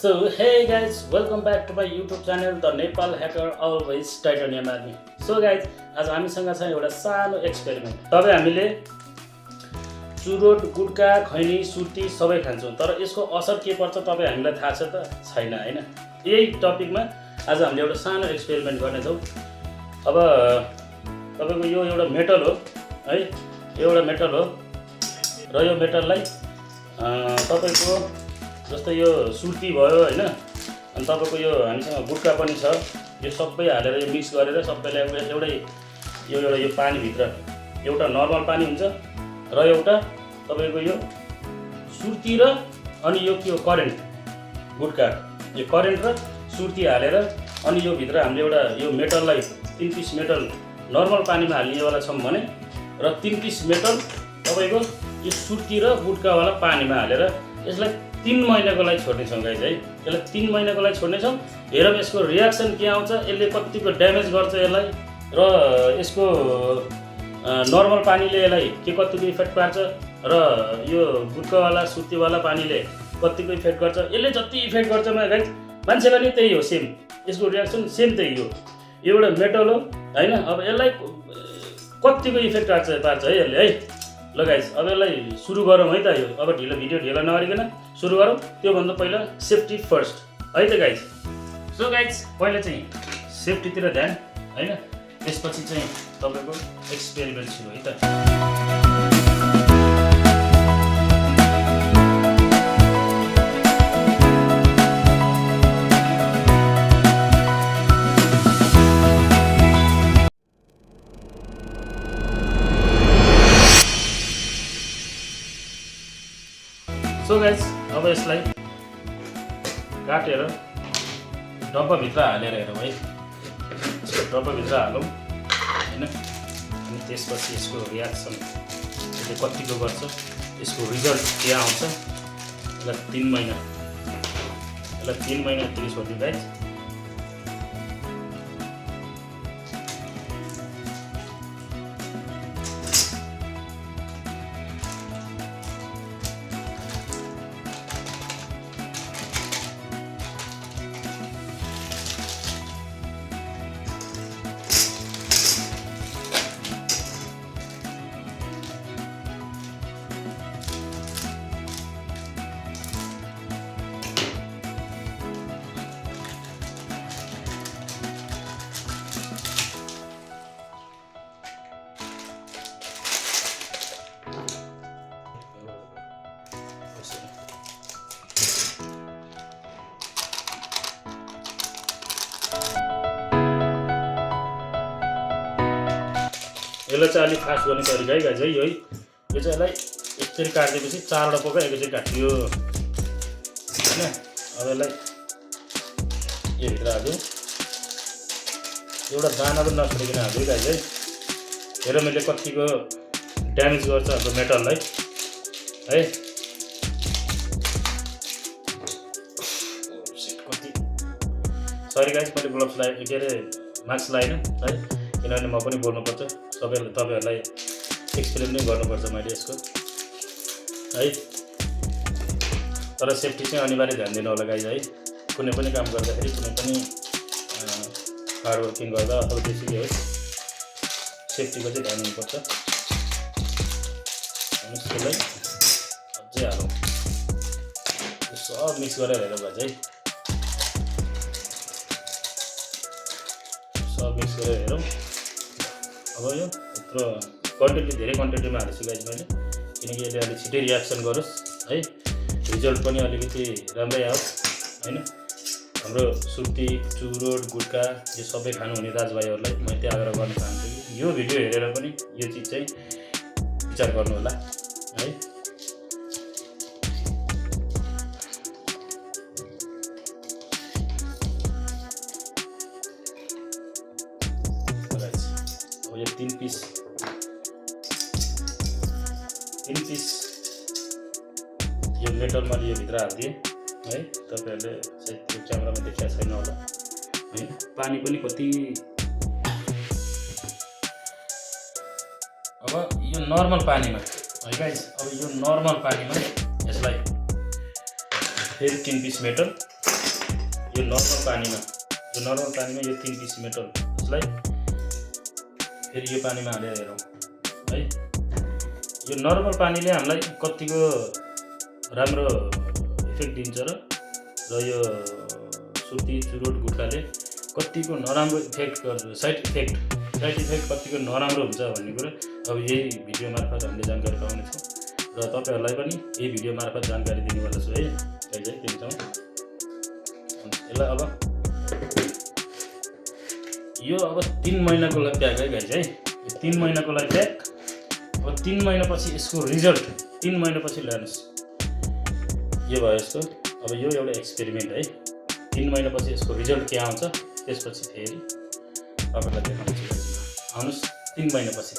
So hey guys, welcome back to my YouTube channel The Nepal Hacker Always Titanium Army. So guys, आज हामीसँग छ एउटा सानो experiment. तपाईं हामीले चुरोट, गुटका, खैनी, सुर्ती सबै खान्छौं, तर यसको असर के पर्छ तपाईं हामीलाई थाहा छ त छैन हैन। यही टपिकमा आज हामीले एउटा सानो एक्सपेरिमेन्ट गर्ने छौं। अब तपाईको यो एउटा मेटल हो है, यो एउटा मेटल हो र यो मेटललाई तपाईको जस्तै यो सुर्ती भयो हैन, अनि तपाईको यो हामीसँग गुटका पनि छ, यो सबै हालेर यो मिक्स गरेर सबैलाई एउटै यो पानी भित्र एउटा नर्मल पानी हुन्छ र एउटा तपाईको यो सुर्ती र अनि यो के हो करेन्ट गुटका, यो करेन्ट र सुर्ती हालेर अनि यो भित्र हामीले एउटा यो मेटललाई 3 पिस मेटल नर्मल पानीमा हाल्नेवाला छौं भने र 3 पिस मेटल तपाईको यो सुर्ती र गुटका वाला पानीमा हालेर यसलाई 3 महिनाको लागि छोड्ने छौं गाइस है। यसलाई 3 महिनाको लागि छोड्ने छौं। हेरौं यसको रियाक्सन के आउँछ, यसले कतिको ड्यामेज गर्छ यसलाई र यसको नर्मल पानीले यसलाई के कतिको इफेक्ट पार्छ र यो गुटका वाला सुर्ती वाला पानीले कतिको इफेक्ट गर्छ। यसले जति इफेक्ट गर्छ गाइस मान्छेलाई नि त्यही हो, सेम यसको रियाक्सन सेम त्यही हो। यो एउटा मेटल हो हैन। अब यसलाई कतिको इफेक्ट पार्छ है यसले है। ल गाइस अब यसलाई सुरु गरौँ है त। यो अब भिडियो ढिलो नगरिकन सुरु गरौँ। त्यो भन्दा पहिला सेफ्टी फर्स्ट है त गाइस। सो गाइस पहिला चाहिँ सेफ्टीतिर ध्यान हैन, त्यसपछि चाहिँ तपाईको एक्सपेरिमेन्ट सुरु है त। सो गाइस अब यसलाई काटेर डब्बाभित्र हालेर हेरौँ है। यसको डब्बाभित्र हालौँ हैन, अनि त्यसपछि यसको रियाक्सन यसले कतिको गर्छ, यसको रिजल्ट के आउँछ। यसलाई 3 महिना तिर छोड्दिउँ गाइस। यसलाई चाहिँ अलिक फास्ट गर्ने तरिका है गाइस है। यो चाहिँ यसलाई यसरी काट्दिएपछि 4 वटा पोका एकैचोटि काटियो हैन। अब यसलाई यो भित्र हाल्दिउँ, एउटा दाना पनि नछोडिकन हाल्दिउँ गाइस है। हेर मैले कतिको ड्यामेज गर्छ हाम्रो मेटललाई है। कति सरी गाइस, मैले ग्लोभ्स लगाए के अरे मास्क लगाएन है, किनभने म पनि बोल्नुपर्छ। तपाईहरुलाई एक्सप्लेन नै गर्नुपर्छ मैले यसको है। तर सेफ्टी चाहिँ अनिवार्य ध्यान दिनु होला गाइस है। कुनै पनि काम गर्दाखेरि, कुनै पनि हार्ड वर्किङ गर्दा अथवा त्यसरी है सेफ्टीको चाहिँ ध्यान दिनुपर्छ। अनि यसलाई अझै हालौँ, सब मिक्स गरेर हेरौँ गाइस है। सब मिक्स गरेर हेरौँ। अब यो यत्रो क्वान्टिटी धेरै क्वान्टिटीमा हालेछु गाइस मैले, किनकि यसले अलिक छिटै रियाक्सन गरोस् है, रिजल्ट पनि अलिकति राम्रै आओस् हैन। हाम्रो सुर्ती, चुरोट, गुटका यो सबै खानुहुने दाजुभाइहरूलाई म त्यही आग्रह गर्न चाहन्छु कि यो भिडियो हेरेर पनि यो चिज चाहिँ विचार गर्नु होला है। यो 3 पिस यो मेटलमा यो भित्र हालिदिएँ है। तपाईहरुले सायद त्यो क्यामेरामा देखाएको छैन होला है। पानी पनि कति। अब यो नर्मल पानीमा है गाइस, अब यो नर्मल पानीमा यसलाई फेरि 3 पिस मेटल यो नर्मल पानीमा यो 3 पिस मेटल यसलाई फेरि यो पानीमा हालेर हेरौँ है। यो नर्मल पानीले हामीलाई कतिको राम्रो इफेक्ट दिन्छ र यो सुर्ती चुरोट गुट्काले कतिको नराम्रो इफेक्ट गर्छ, साइड इफेक्ट कतिको नराम्रो हुन्छ भन्ने कुरा अब यही भिडियो मार्फत हामीले जानकारी पाउनेछौँ र तपाईँहरूलाई पनि यही भिडियो मार्फत जानकारी दिनेवाला छु है गाइज है। त्यसमा यसलाई अब यो 3 महिनाको लागि प्याक है गाइज है। यो 3 महिनाको लागि प्याक। अब 3 महिनापछि यसको रिजल्ट 3 महिनापछि ल्याउनुहोस्। यो भयो यसको अब यो एउटा एक्सपेरिमेन्ट है। 3 महिनापछि यसको रिजल्ट के आउँछ त्यसपछि फेरि तपाईँलाई देखाउँछु। आउनुहोस् 3 महिनापछि।